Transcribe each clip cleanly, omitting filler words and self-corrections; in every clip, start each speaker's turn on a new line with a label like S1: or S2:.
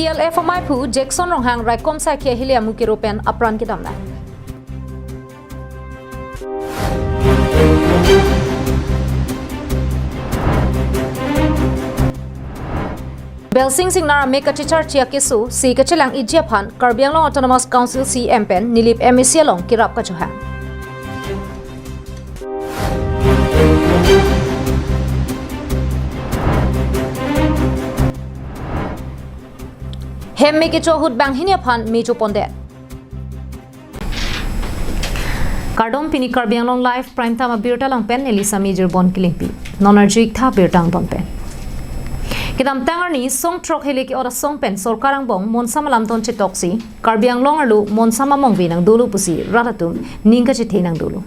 S1: KDLF Maipu Jackson Ronghang Raikom Sai Khe Hilia Mukiropen Apran Kidamna Belsing Singnara make a chichar chia kesu si kachilang Ijiaphan Karbiang Long Autonomous Council CM pen nilip MSC long kirap kachuha Hemme ke chohut bang hinia phan mejo ponde Kardom pini Karbiang Long live prime time birta long pen Elisa major bon kilimpi nonarjik tha birtang bon pen Kidam tangarni song trok hele ki ora song pen sorkarang bong monsama lamton chetoksi Karbiang Long alu monsama mongbi nang dulu pusi ratatum ningka che thenang dulu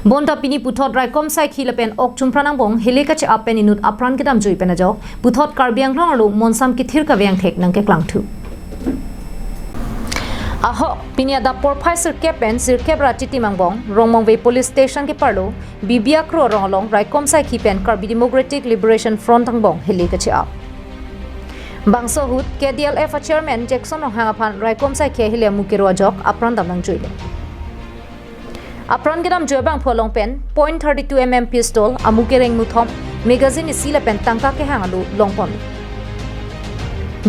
S1: Bonta pini puthot Raikom Sai khila pen ok chumpranang bong hele ka che apen inut apran kidam jui pen ajo puthot Karbiang Long alu monsam ki thir ka vyang thek nang ke klang thu Aho pinia da por phai sir kepen sir kebra chiti mangbong Rongmong Way police station ke parlo bibia kro ronglong Raikom Sai khipen Karbi Democratic Liberation Front angbong hele ka che ap Bangso hut KDLF chairman Jackson Ronghang aphan Raikom Sai khe hele mukiro ajok apran damnang joile Apran gedam joibang pholong pen .32 mm pistol amukereng muthom magazine sila pen tangka ke hangalu longpon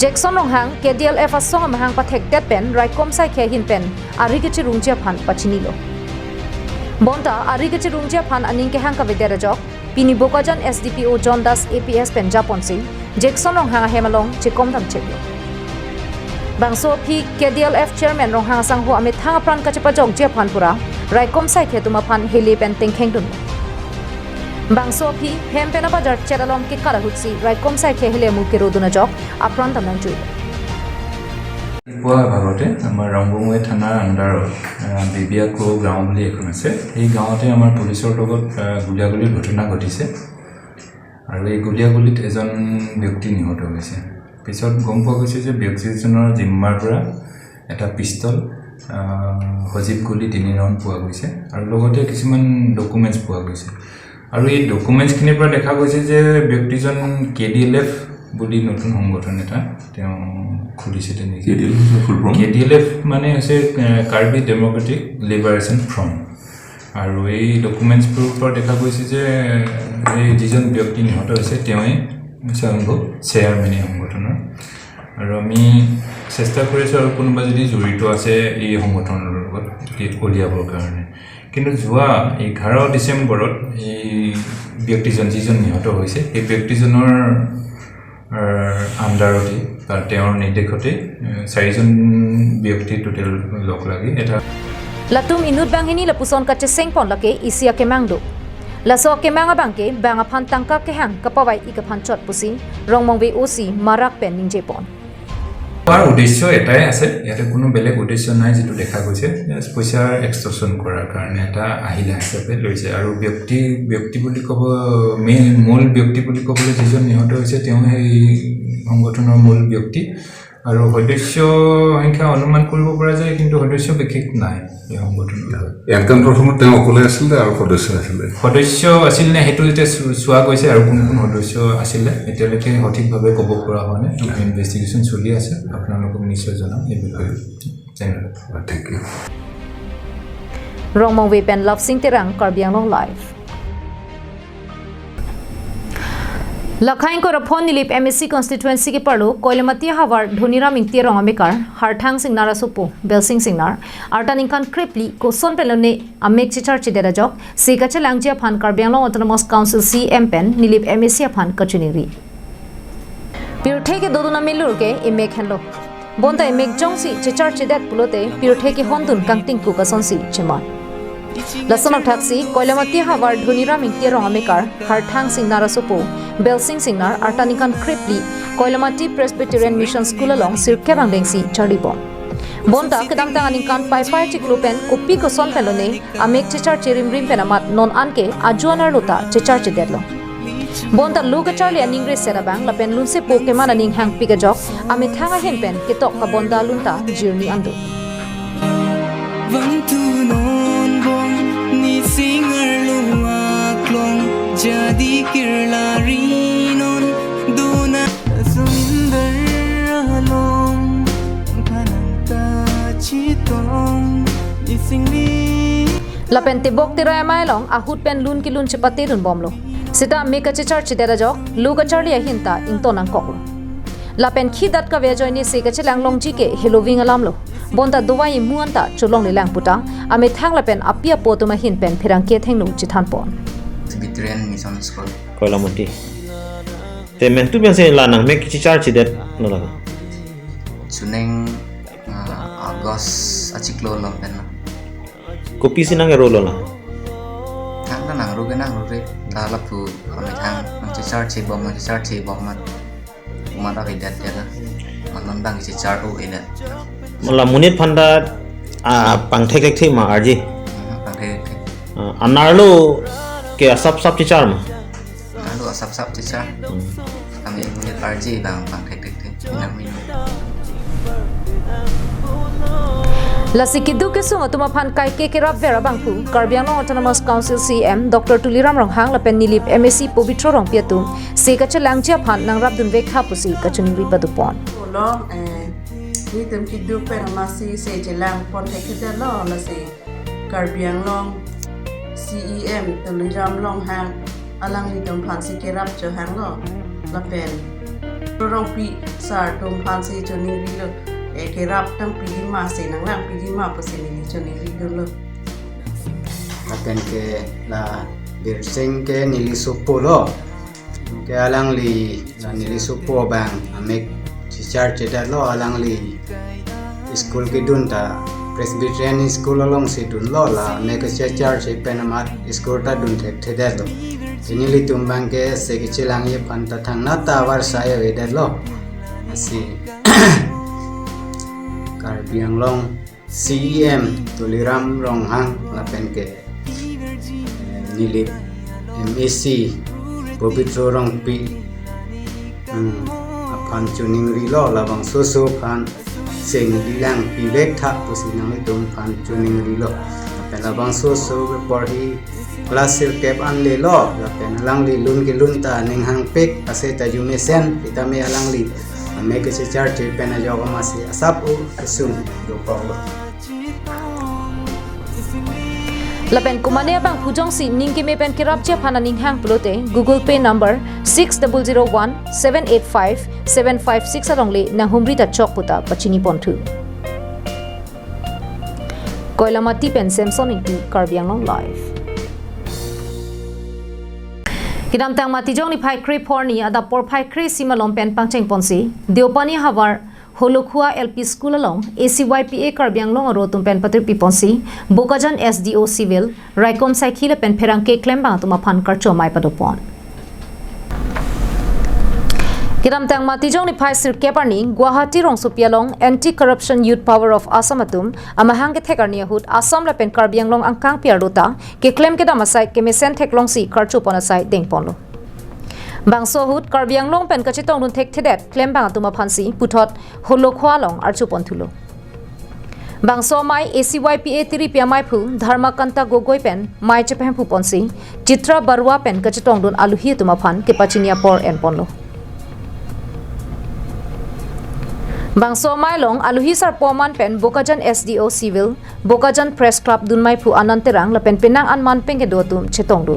S1: Jackson Ronghang KDLF asong amahang pathek tet pen Raikom Sai khe hin pen arigichi rungjia phan pachinilo Bonta arigichi rungjia phan aning ke hang ka vedera jok pini bokajan SDPO John Das APS pen Japon Singh Jackson Ronghang hemalong chikom dam cheklo Bangso phi KDLF chairman Ronghang sangho amit thang pran ka chapa jok jia phan pura Raikom Sai khe tuma phan hele pen tengkheng dun Bangso phi hem pena bazar cheralom ke kala hutsi Raikom Sai khe hele mukiro duna jok apran tamang chui
S2: Poa bhagote amar Rambungwe thana under bibia ko ground boli ekhon ase ei gaote amar policeor logot guliaguli ghotona ghotise aru ei guliagulit ejon byakti nihoto hoise pisot gom poa goise je byaktijonor jimmar pura eta pistol হজিব গলি 3 round পোৱা গৈছে আৰু লগতে কিছুমান documents পোৱা গৈছে আৰু এই ডকুমেন্টছ খিনিৰ পৰা দেখা গৈছে যে ব্যক্তিজন KDLF বুলি নতুন সংগঠন এটা তেওঁ খুলিছে তেনে KDLF মানে হৈছে কাৰ্বি ডেমোক্ৰেটিক লিবাৰেশ্যন ফ্ৰণ্ট আৰু এই ডকুমেন্টছ পৰা দেখা গৈছে যে এই যিজন ব্যক্তি নিহত হৈছে তেওঁই স্বয়ংভূ চেয়াৰমেন এই সংগঠনৰ আৰু আমি চেষ্টা কৰিছো আৰু কোনোবা যদি জড়িত আছে এই সংগঠনৰ লগত উলিয়াবৰ কাৰণে কিন্তু যোৱা 11 ডিসেম্বৰত এই ব্যক্তিজন যিজন নিহত হৈছে এই ব্যক্তিজনৰ আন্ডাৰতে তাৰ তেওঁৰ নিৰ্দেশতে 4জন ব্যক্তি টোটেল লগ লাগি এটা
S1: Latum inut bangini lapuson ka cheseng pon lake isia kemangdo Laso kemanga bangke banga phan tangka ke hang kapawai ikaphan chot pusi Rongmong Way OC marak pen ningje pon
S2: Our উদ্দেশ্য এটাই আছে ইয়াতে কোনো বেলেগ উদ্দেশ্য নাই যেটো দেখা গৈছে পইচা এক্সটৰশন কৰাৰ কাৰণে এটা আহিলা হিচাপে লৈছে আৰু ব্যক্তি বুলি কব মূল ব্যক্তি বুলি কবলৈ যিজন নিহত হৈছে তেওঁ এই সংগঠনৰ মূল ব্যক্তি আৰু সদস্য সংখ্যা অনুমান কৰিব পৰা যায় কিন্তু সদস্য বিশেষ নাই এই সংগঠনৰ
S3: একদম প্ৰথমত তেওঁ অকলে আছিল আৰু সদস্য
S2: আছিল নে হেতু যেতে চোৱা গৈছে আৰু কোন কোন সদস্য আছিল এতিয়ালৈকে সঠিকভাৱে ক'ব পৰা হোৱা নাই ইনভেষ্টিগেশ্যন চলি আছে আপোনালোকক নিশ্চয় জনাম এই বিষয়ে
S3: thank you
S1: Rongmong Way pen love sing terang Karbiang Long live Lakhain ko raphon nilip MSC constituency ke parlo Koilamati Hawar Dhonira Mingti Rongambekar Harthang Singh Narasupo Belsing Singnar Artaninkan Kripli ko son pelone amek chichar chidera jok Sikache Langjia Phan Karbiang Long Autonomous Council CM pen nilip MSC Phan Kachuniri Pirthe ke doduna milur ke imek henlo Bonta imek jongsi chichar chidet pulote pirthe ke hondun kangting ku kasonsi chema Lasonak Taxi, Koilamati Hawar Dhonira Mingti Rongambekar Harthang Singh Narasupo Belsing Singnar Artanikan Kripli Koilamati Presbyterian Mission School along Sirke Bangdengsi Charibon Bonta kedam tanganinkan pai chiklupen kopi ko son pelone amek chichar chirim rim penamat non anke ajuanar lota chichar chidetlo Bonta luga charlie aningre serabang lapen lunse pokemon aning hang pigajok ame thanga hen pen ketok ka bonda lunta journey andu
S4: Singer luwak long jadi kirlari non duna sumindar along
S1: lapen tibok tirai mai long ahut pen lun ki lun chipate dun bomlo sita meka chichar chidera jok luga charlia hinta ington ang koklo lapen khidat ka vejoini se ka chilang long ji ke halloween alam lo bonda dowai muanta chulong le lang puta ame thang lapen apia potuma hin pen phirang ke thengnu chithan pon
S5: Presbyterian Mission School.
S6: Koila Monti. Te men tu biasa la nang mek chichar chidet no la.
S5: Suneng August aciklo lampen.
S6: Kopi sinang ero la.
S5: Thang na nang rugen nang rure ta lapu kami thang nang chichar chi bom mat. Umata vidat ya. Manon bang chichar tu ina.
S6: Mala munit phanda pang thek thek ma arji.
S5: Pakai
S6: Anarlo ke sap chichar ma.
S5: lalu asap chichar. Kami punya parji bang tek ina min.
S1: Lasikidu ke sunga tuma phan kai ke kirap vera bangpu Karbiang Autonomous Council CM Dr. Tuliram Ronghang lapen nilip MSc Pobitro rong piatum se ka chalang chia phan nang rap dun vek hapusi ka chuni ri padupon
S7: lo ni tem kidu per masi se jelang pon hekida lo la se Karbiang long CEM Tuliram long hang alang ni tum phan si kirap cho hang lo lapen rong pi sar tum phan si chuni ri lo kerap tang pidima se nang lang pidima pasin ni choni ridolo
S5: Apen ke la birsing ke nilisupo lo. Ke alang li la nilisupo bang amek chichar cheda lo alang li school ke dun ta Presbyterian school along si dun lo la amek chichar che penamat school ta dun theda lo. Inili tumbang ke se ke chilang ye panta thang na ta war saya weda lo. Asi Karbiang long CEM Tuliram Ronghang lapen ke nilip MSc Pobitro rong pi apan chuning rilo labang susu pan sing dilang pivek tha pusinang itum pan chuning rilo lapen labang susu report hi klasir kep an le lo lapen alang li lun ki lun ta ning hang pek ase ta jumesen pitame alang li make a chart pen a job masih asap asum do polo
S1: lapen kumane bang phujong si ningki me pen kirap chia phana ning hang plote Google Pay number 6001785756 arong le na humri ta chok puta pachini ponthu Koilamati pen Samson inti Karbiang long live Kidam tang mati jong ni phai kri porni ada por phai kri simalom pen pangcheng ponsi Deopani Hawar Holokhua LP School along ACYPA Karbiang long ro tum pen patri piponsi Bokajan SDO Civil Raikon Saikile pen pherang ke claim bang tuma phan karcho mai padopon Kidam tang mati jong ni phai sir keparni Guwahati rong supialong Anti Corruption Youth Power of Assam atum amahang ke thekarni hut Assam la pen Karbiang long angkang piarota ke claim ke damasai ke mesen theklong si karcho ponasai dengponlo Bangso hut Karbiang long pen kachitong dun thek thedet claim bang atuma phansi puthot Holokhwa long archu ponthulo Bangso mai ACYPA tiri pia mai phu Dharmakanta Gogoi pen mai chephem phu ponsi Chitra Barwa pen kachitong dun aluhi tuma phan ke pachinia por en ponlo Bangso Mailong aluhi sar poman pen Bokajan SDO Civil Bokajan Press Club dunmai phu ananterang la pen penang anman penge dotum chetong du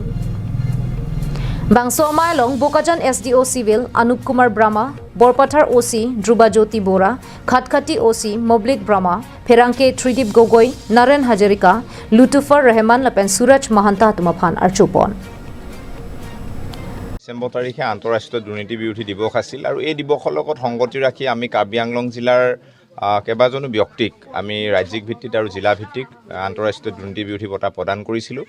S1: Bangso Mailong Bokajan SDO Civil Anup Kumar Brahma Borpathar OC Dhruba Jyoti Bora Khatkhati OC Moblik Brahma Pherangke Tridip Gogoi Naren Hajarika Lutufar Rahman la pen Suraj Mahanta tumaphan archupon
S8: December তাৰিখে আন্তঃৰাষ্ট্ৰীয় দুৰ্নীতি বিৰোধী দিৱস আছিল আৰু এই দিৱসৰ লগত সংগতি ৰাখি আমি কাৰ্বি আংলং জিলাৰ কেইবাজনো ব্যক্তিক আমি ৰাজ্যিক ভিত্তিত আৰু জিলা ভিত্তিক আন্তঃৰাষ্ট্ৰীয় দুৰ্নীতি বিৰোধী বঁটা প্ৰদান কৰিছিলোঁ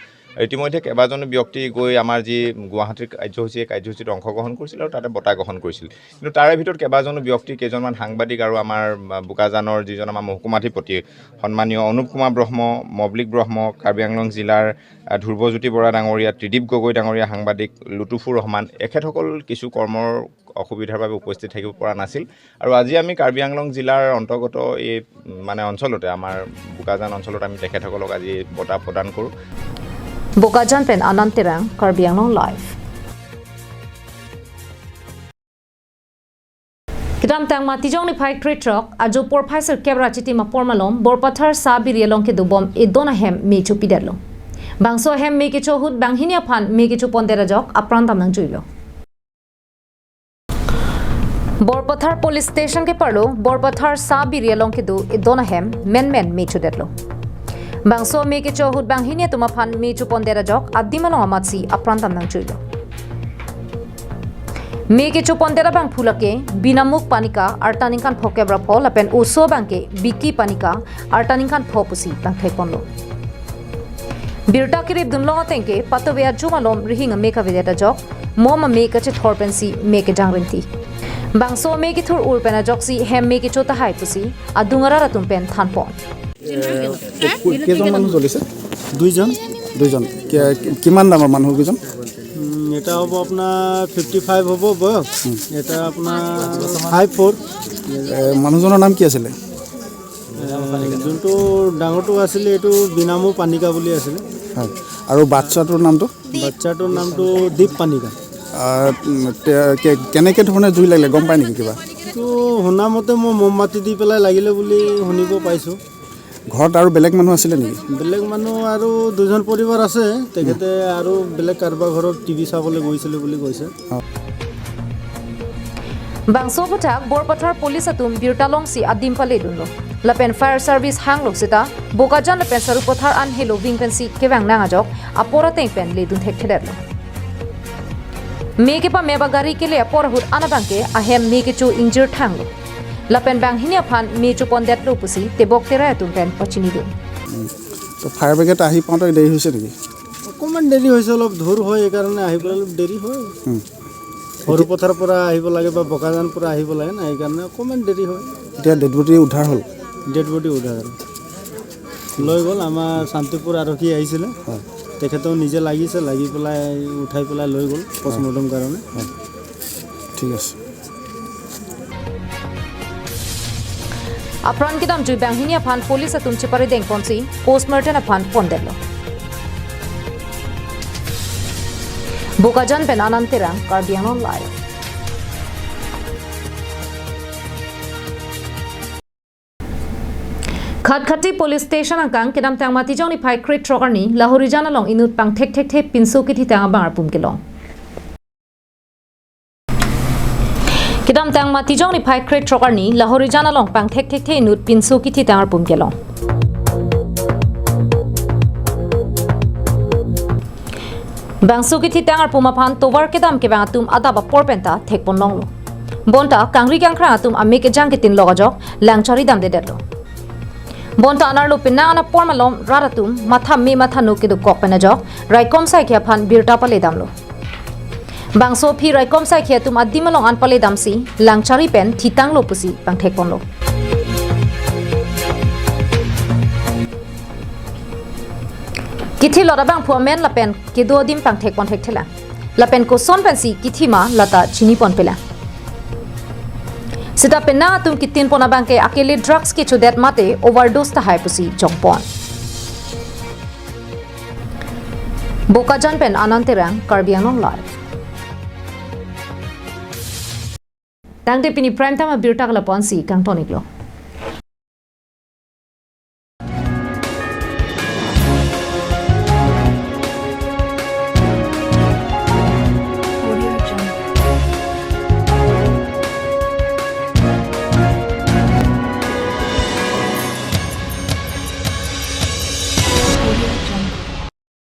S8: ইতিমধ্যে কেইবাজনো ব্যক্তি গৈ আমাৰ যি গুৱাহাটীৰ কাৰ্যসূচীত অংশগ্ৰহণ কৰিছিল আৰু তাতে বঁটা গ্ৰহণ কৰিছিল কিন্তু তাৰে ভিতৰত কেইবাজনো ব্যক্তি কেইজনমান সাংবাদিক আৰু আমাৰ বোকাজানৰ যিজন আমাৰ মহকুমাধিপতি সন্মানীয় অনুপ কুমাৰ ব্ৰহ্ম মবলিক ব্ৰহ্ম কাৰ্বি আংলং জিলাৰ ধ্ৰুৱজ্যোতি বৰা ডাঙৰীয়া ত্ৰিদীপ গগৈ ডাঙৰীয়া সাংবাদিক লুতুফুৰ ৰহমান এখেতসকল কিছু কৰ্মৰ অসুবিধাৰ বাবে উপস্থিত থাকিব পৰা নাছিল আৰু আজি আমি কাৰ্বি আংলং জিলাৰ অন্তৰ্গত এই মানে অঞ্চলতে আমাৰ বোকাজান অঞ্চলত আমি তেখেতসকলক আজি বঁটা প্ৰদান কৰোঁ
S1: Bokajan pen ananterang Karbi Anglong live Kidam tang mati jong ni phai crate truck ajo por phaiser kebra chiti ma por malom borpathar sa birialong ke dubom e dona hem me chu piderlo bangso hem me ke cho hut banghinia phan me ke chu pondera jok aprantam nang juilo borpathar police station ke parlo borpathar sa birialong ke du e dona hem men me chu derlo bangso me ke cho hut banghinia tuma phan me chu pondera jok addimalong amatsi aprantam nang juilo Meke chupondera bang phulake binamuk panika artaninkan phokebra phol apen uso bangke biki panika artaninkan phopusi bang thekponlo birta kirib dunlo tengke patobya jumalom rihinga meka vedeta jok moma meka che thorpensi meke jangrinti bangso meke thur urpena joksi hem meke chota hai pusi adungara ratum pen thanpon
S9: কেজন মানুহ চলিছে দুইজন কিমান ডাঙৰ মানুহ কেইজন
S10: এটা হ'ব আপোনাৰ 55 হ'ব বয়স এটা আপোনাৰ 54
S9: মানুহজনৰ নাম কি আছিলে
S10: যোনটো ডাঙৰটো আছিলে এইটো বিনামু পানিকা বুলি আছিলে
S9: হয় আৰু বাচ্চাটোৰ নামটো
S10: দীপ পানিকা
S9: কেনেকৈ ধৰণে জুই লাগিলে গম পায় নেকি কিবা
S10: তো শুনা মতে মই মমবাতি দি পেলাই লাগিলে বুলি শুনিব পাইছোঁ
S9: ঘৰত আৰু বেলেগ মানুহ আছিলে নেকি
S10: বেলেগ মানুহ আৰু দুজন পৰিবাৰ আছে তেখেতে আৰু বেলেগ কাৰোবাৰ ঘৰত টিভি চাবলৈ গৈছিলে বুলি কৈছে
S1: bangso putak borpathar police atum birtalong si adim pale dunlo lapen fire service hang loksita bokajan lapen saru pothar an helo wingpensi kewang nanga jok apora tengpen le dun thek thederlo meke pa meba gari kele apora hut anabangke ahem meke chu injure thanglo lapen bang hinia phan me chu pondet lo pusi tebok tera tum pen pachini du
S9: তো fire brigade আহি পাওঁতে দেৰি হৈছে নেকি
S10: অকণমান দেৰি হৈছে অলপ ধূৰ হয় এইকাৰণে আহিবলৈ অলপ দেৰি হয় সৰু পথাৰৰ পৰা আহিব লাগে বা বকাজান পৰা আহিব লাগে না সেইকাৰণে অকণমান দেৰি হয়
S9: এতিয়া ডেড বডি উদ্ধাৰ হ'ল
S10: লৈ গ'ল আমাৰ শান্তিপুৰ আৰক্ষী আহিছিলে তেখেতেও নিজে লাগি পেলাই উঠাই পেলাই লৈ গ'ল পষ্টমৰ্টম কাৰণে
S9: ঠিক আছে
S1: apran kidam jui banghinia phan police atum chipari deng ponsi postmortem aphan pondello bokajan pen ananterang karbianon live khatkhati police station angkang kidam tangmati joni phai crate trokarni lahorijana long inut pang thek pinso kithi tanga bar pum kilong kidam tangmati joni phai crate trokarni lahorijana long pang thek inut pinso kithi tangar pum kilong bangso kithi tangar puma phan tovar kedam ke bang atum adaba porpenta thekpon longlo bonta kangri kangkhra atum ameke jang ke tin logajok langchari dam de derlo bonta anarlo pinna ana pormalom raratum matha no ke do kokpena jok raikom sai kya phan birta pale damlo bangso phi raikom sai kya tum adimalong an pale damsi langchari pen thitang lo pusi pang thekpon lo kithi lora bang phu men lapen ke do dim pang thekpon thekthela lapen ko son pensi kithi ma lata chini pon pela sita penna tum kitin pona bang ke akele drugs ke chudet mate overdose ta hai pusi jongpon bokajan pen ananterang karbianon live tangte pini prime time birta kala ponsi kang toniklo